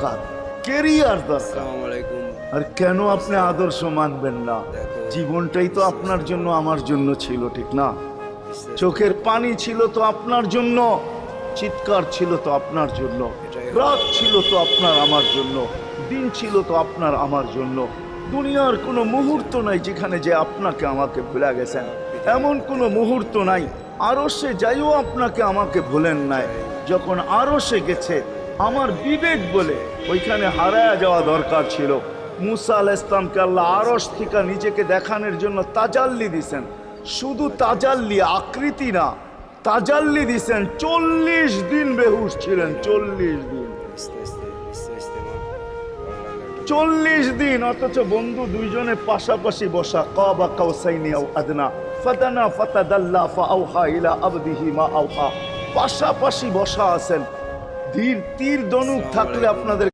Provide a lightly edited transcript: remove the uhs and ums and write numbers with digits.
দরকার, কেরিয়ার দরকার। আসসালামু আলাইকুম। আর কেন আপনি আদর্শ মানবেন না? জীবনটাই তো আপনার জন্য আমার জন্য ছিল, ঠিক না? চোখের পানি ছিল তো আপনার জন্য, চিৎকার ছিল তো আপনার জন্য, রাত ছিল তো আপনার আমার জন্য, দিন ছিল তো আপনার আমার জন্য। দুনিয়ার কোনো মুহূর্ত নাই যেখানে যে আপনাকে আমাকে ভুলে গেছেন, এমন কোনো মুহূর্ত নাই। আরশে যাইও আপনাকে আমাকে ভুলেন নাই। যখন আরশে গেছে আমার বিবেক বলে ওইখানে হারায়া যাওয়া দরকার ছিল। মুসা আলাইহিস সালামকে আল্লাহ আরশ থেকে নিজেকে দেখানোর জন্য তাজাল্লি দিছেন। শুধু তাজাল্লি, আকৃতি না, তাজাল্লি দিছেন। 40 দিন বেহুশ ছিলেন, 40 দিন, 40 দিন। অথচ বন্ধু দুইজনে পাশাপাশি বসা, কাবা কাউসাইনি আও আদনা ফাদানা ফাতাদাল্লা ফাআওহা ইলা আবদিহি মা আওহা, পাশাপাশি বসা আছেন। তীর ধনুক থাকলে আপনাদের